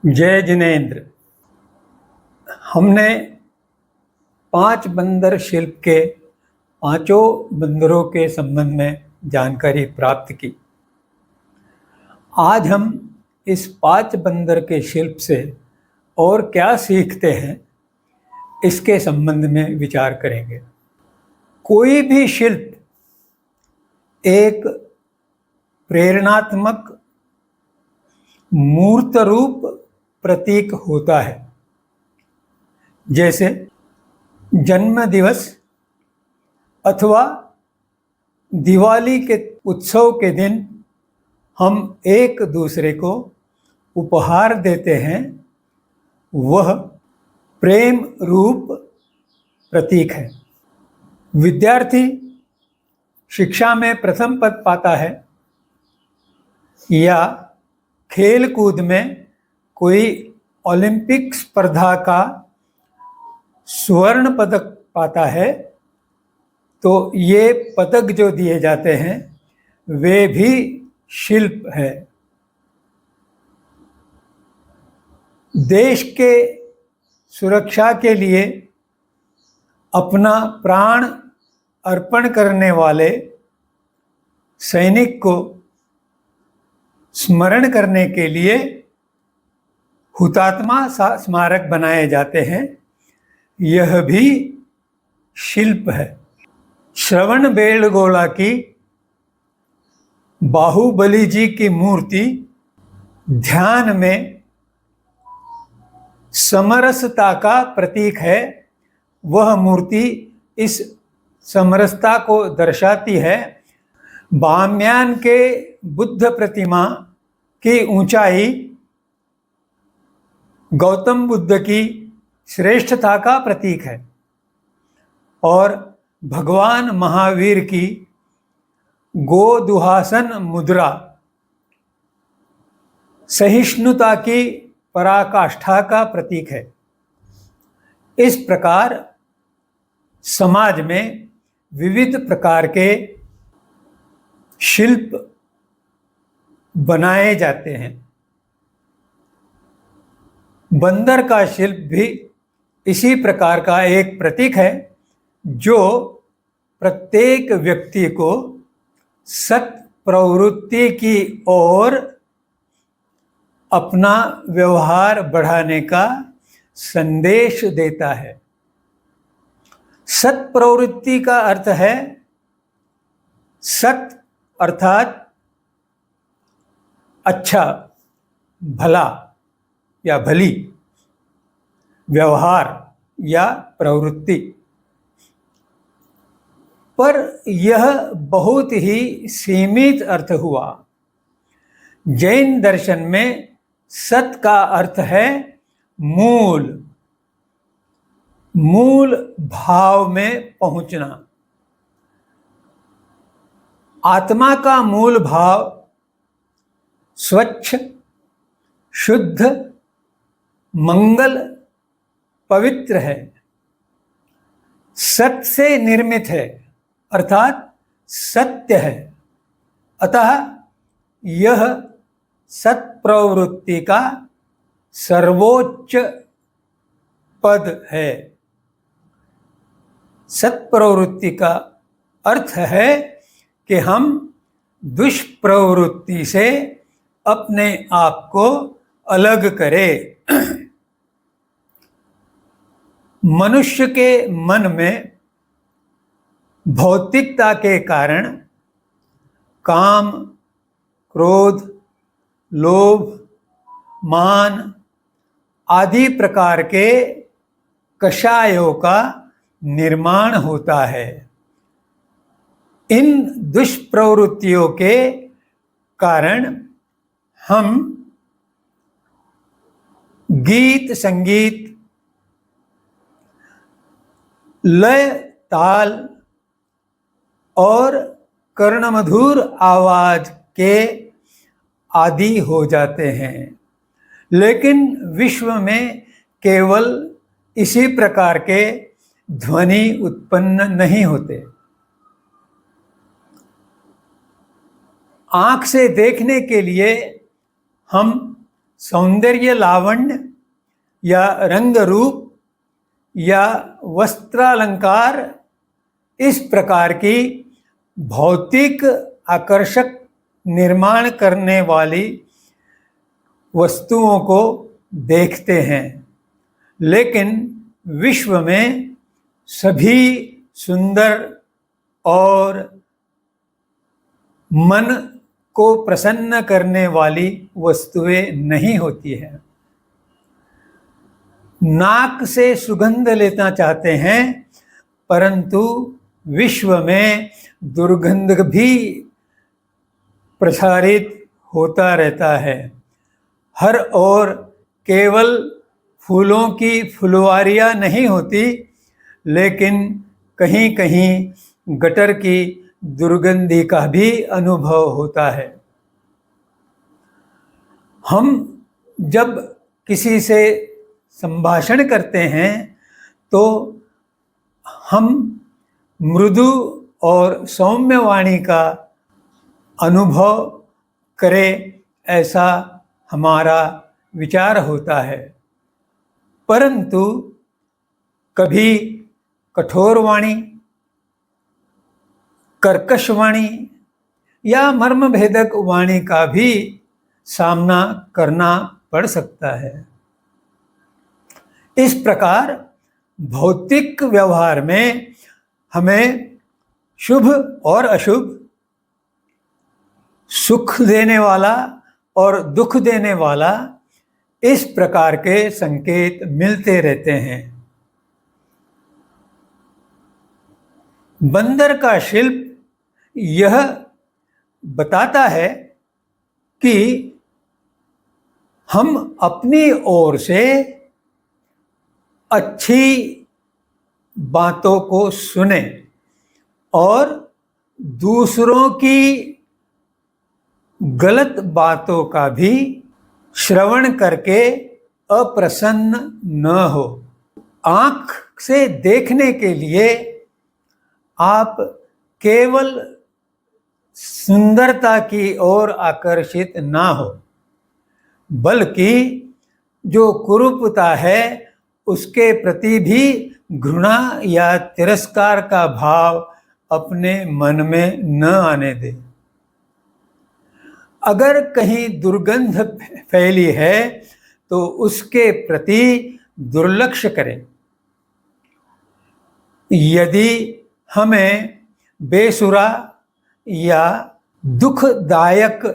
जय जिनेन्द्र। हमने 5 बंदर शिल्प के पांचों बंदरों के संबंध में जानकारी प्राप्त की। आज हम इस 5 बंदर के शिल्प से और क्या सीखते हैं, इसके संबंध में विचार करेंगे। कोई भी शिल्प एक प्रेरणात्मक मूर्त रूप प्रतीक होता है। जैसे जन्म दिवस अथवा दिवाली के उत्सव के दिन हम एक दूसरे को उपहार देते हैं, वह प्रेम रूप प्रतीक है। विद्यार्थी शिक्षा में प्रथम पद पाता है या खेल कूद में कोई ओलंपिक स्पर्धा का स्वर्ण पदक पाता है, तो ये पदक जो दिए जाते हैं वे भी शिल्प है। देश के सुरक्षा के लिए अपना प्राण अर्पण करने वाले सैनिक को स्मरण करने के लिए हुतात्मा स्मारक बनाए जाते हैं, यह भी शिल्प है। श्रवण बेलगोला की बाहुबली जी की मूर्ति ध्यान में समरसता का प्रतीक है। वह मूर्ति इस समरसता को दर्शाती है। बाम्यान के बुद्ध प्रतिमा की ऊंचाई गौतम बुद्ध की श्रेष्ठता का प्रतीक है और भगवान महावीर की गोदुहासन मुद्रा सहिष्णुता की पराकाष्ठा का प्रतीक है। इस प्रकार समाज में विविध प्रकार के शिल्प बनाए जाते हैं। बंदर का शिल्प भी इसी प्रकार का एक प्रतीक है, जो प्रत्येक व्यक्ति को सत् प्रवृत्ति की ओर अपना व्यवहार बढ़ाने का संदेश देता है। सत् प्रवृत्ति का अर्थ है सत् अर्थात अच्छा, भला या भली, व्यवहार या प्रवृत्ति। पर यह बहुत ही सीमित अर्थ हुआ। जैन दर्शन में सत का अर्थ है मूल भाव में पहुंचना। आत्मा का मूल भाव स्वच्छ, शुद्ध, मंगल, पवित्र है, सत्य से निर्मित है, अर्थात सत्य है। अतः यह सत्प्रवृत्ति का सर्वोच्च पद है। सत्प्रवृत्ति का अर्थ है कि हम दुष्प्रवृत्ति से अपने आप को अलग करें। मनुष्य के मन में भौतिकता के कारण काम, क्रोध, लोभ, मान आदि प्रकार के कषायों का निर्माण होता है। इन दुष्प्रवृत्तियों के कारण हम गीत संगीत, लय ताल और कर्णमधुर आवाज के आदी हो जाते हैं। लेकिन विश्व में केवल इसी प्रकार के ध्वनि उत्पन्न नहीं होते। आँख से देखने के लिए हम सौंदर्य लावण्य या रंग रूप या वस्त्रालंकार इस प्रकार की भौतिक आकर्षक निर्माण करने वाली वस्तुओं को देखते हैं, लेकिन विश्व में सभी सुंदर और मन को प्रसन्न करने वाली वस्तुएं नहीं होती हैं। नाक से सुगंध लेना चाहते हैं, परंतु विश्व में दुर्गंध भी प्रसारित होता रहता है। हर ओर केवल फूलों की फुलवारियां नहीं होती, लेकिन कहीं कहीं गटर की दुर्गंधी का भी अनुभव होता है। हम जब किसी से संभाषण करते हैं तो हम मृदु और सौम्य वाणी का अनुभव करें, ऐसा हमारा विचार होता है, परंतु कभी कठोर वाणी, कर्कश वाणी या मर्मभेदक वाणी का भी सामना करना पड़ सकता है। इस प्रकार भौतिक व्यवहार में हमें शुभ और अशुभ, सुख देने वाला और दुख देने वाला, इस प्रकार के संकेत मिलते रहते हैं। बंदर का शिल्प यह बताता है कि हम अपनी ओर से अच्छी बातों को सुने और दूसरों की गलत बातों का भी श्रवण करके अप्रसन्न न हो। आँख से देखने के लिए आप केवल सुंदरता की ओर आकर्षित ना हो, बल्कि जो कुरूपता है उसके प्रति भी घृणा या तिरस्कार का भाव अपने मन में न आने दे। अगर कहीं दुर्गंध फैली है तो उसके प्रति दुर्लक्ष्य करें। यदि हमें बेसुरा या दुखदायक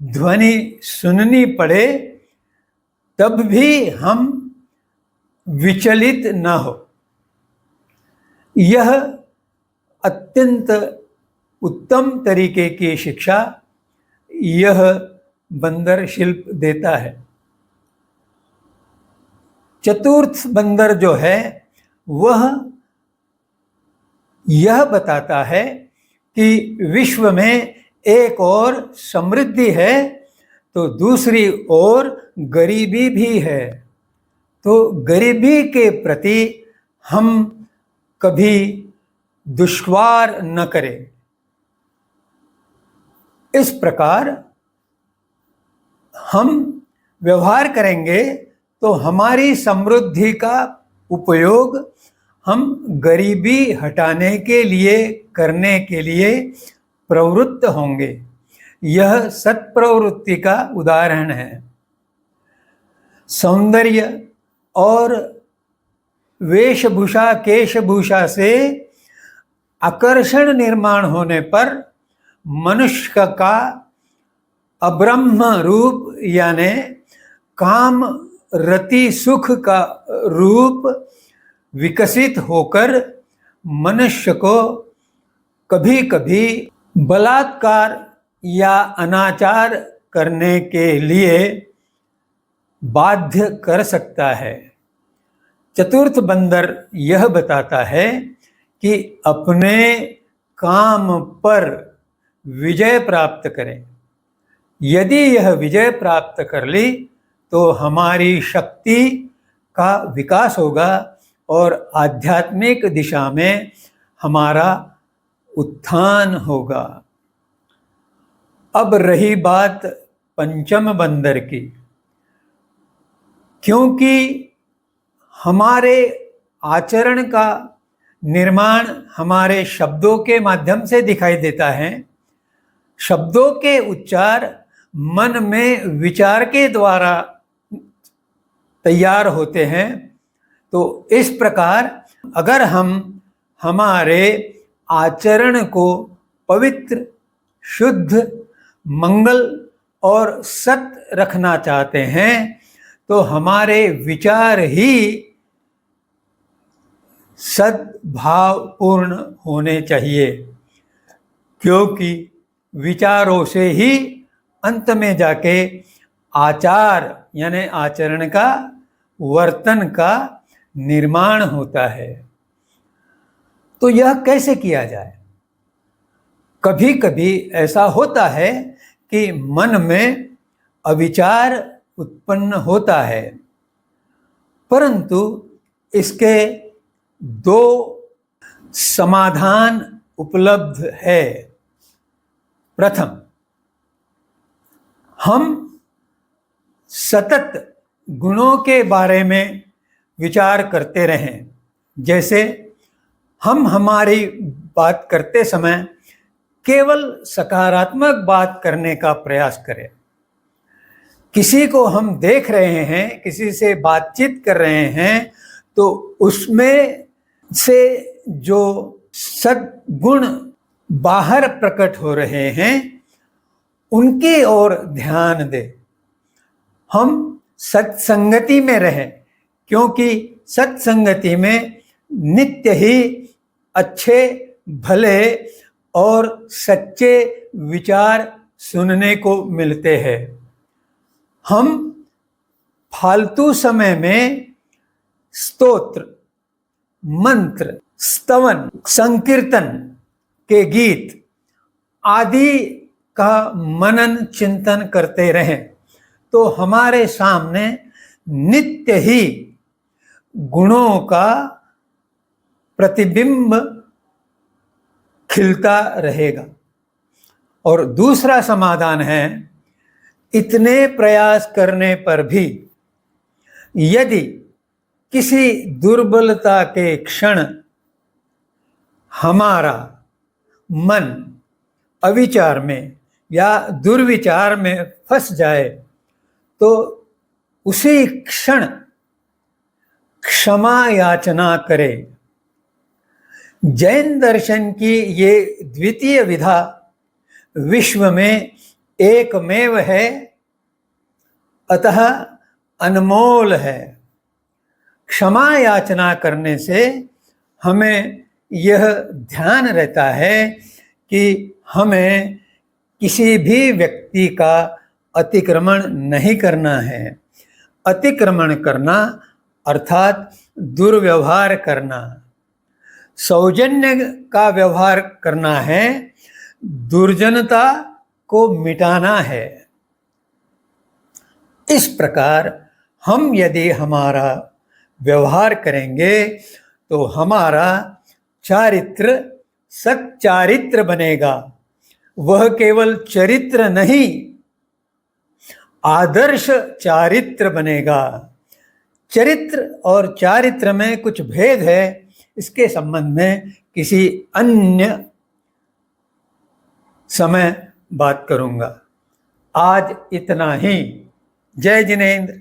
ध्वनि सुननी पड़े, तब भी हम विचलित न हो। यह अत्यंत उत्तम तरीके की शिक्षा यह बंदर शिल्प देता है। चतुर्थ बंदर जो है वह यह बताता है कि विश्व में एक ओर समृद्धि है तो दूसरी ओर गरीबी भी है, तो गरीबी के प्रति हम कभी दुश्वार न करें। इस प्रकार हम व्यवहार करेंगे तो हमारी समृद्धि का उपयोग हम गरीबी हटाने के लिए करने के लिए प्रवृत्त होंगे। यह सत्प्रवृत्ति का उदाहरण है। सौंदर्य और वेशभूषा केशभूषा से आकर्षण निर्माण होने पर मनुष्य का अब्रह्म रूप यानी काम रति सुख का रूप विकसित होकर मनुष्य को कभी कभी बलात्कार या अनाचार करने के लिए बाध्य कर सकता है। चतुर्थ बंदर यह बताता है कि अपने काम पर विजय प्राप्त करें। यदि यह विजय प्राप्त कर ली तो हमारी शक्ति का विकास होगा और आध्यात्मिक दिशा में हमारा उत्थान होगा। अब रही बात पंचम बंदर की। क्योंकि हमारे आचरण का निर्माण हमारे शब्दों के माध्यम से दिखाई देता है। शब्दों के उच्चार मन में विचार के द्वारा तैयार होते हैं। तो इस प्रकार अगर हम हमारे आचरण को पवित्र, शुद्ध, मंगल और सत रखना चाहते हैं तो हमारे विचार ही सद्भावपूर्ण होने चाहिए, क्योंकि विचारों से ही अंत में जाके आचार यानी आचरण का, वर्तन का निर्माण होता है। तो यह कैसे किया जाए? कभी कभी ऐसा होता है कि मन में अविचार उत्पन्न होता है, परंतु इसके दो समाधान उपलब्ध है। प्रथम, हम सतत गुणों के बारे में विचार करते रहें। जैसे हम हमारी बात करते समय केवल सकारात्मक बात करने का प्रयास करें। किसी को हम देख रहे हैं, किसी से बातचीत कर रहे हैं, तो उसमें से जो सद्गुण बाहर प्रकट हो रहे हैं उनकी ओर ध्यान दें। हम सत्संगति में रहें, क्योंकि सत्संगति में नित्य ही अच्छे, भले और सच्चे विचार सुनने को मिलते हैं। हम फालतू समय में स्तोत्र, मंत्र, स्तवन, संकीर्तन के गीत आदि का मनन चिंतन करते रहें तो हमारे सामने नित्य ही गुणों का प्रतिबिंब खिलता रहेगा। और दूसरा समाधान है, इतने प्रयास करने पर भी यदि किसी दुर्बलता के क्षण हमारा मन अविचार में या दुर्विचार में फंस जाए तो उसी क्षण क्षमा याचना करे। जैन दर्शन की ये द्वितीय विधा विश्व में एकमेव है, अतः अनमोल है। क्षमा याचना करने से हमें यह ध्यान रहता है कि हमें किसी भी व्यक्ति का अतिक्रमण नहीं करना है। अतिक्रमण करना अर्थात दुर्व्यवहार करना, सौजन्य का व्यवहार करना है, दुर्जनता को मिटाना है। इस प्रकार हम यदि हमारा व्यवहार करेंगे तो हमारा चारित्र सच्चारित्र बनेगा। वह केवल चरित्र नहीं, आदर्श चारित्र बनेगा। चरित्र और चारित्र में कुछ भेद है, इसके संबंध में किसी अन्य समय बात करूंगा। आज इतना ही। जय जिनेंद्र।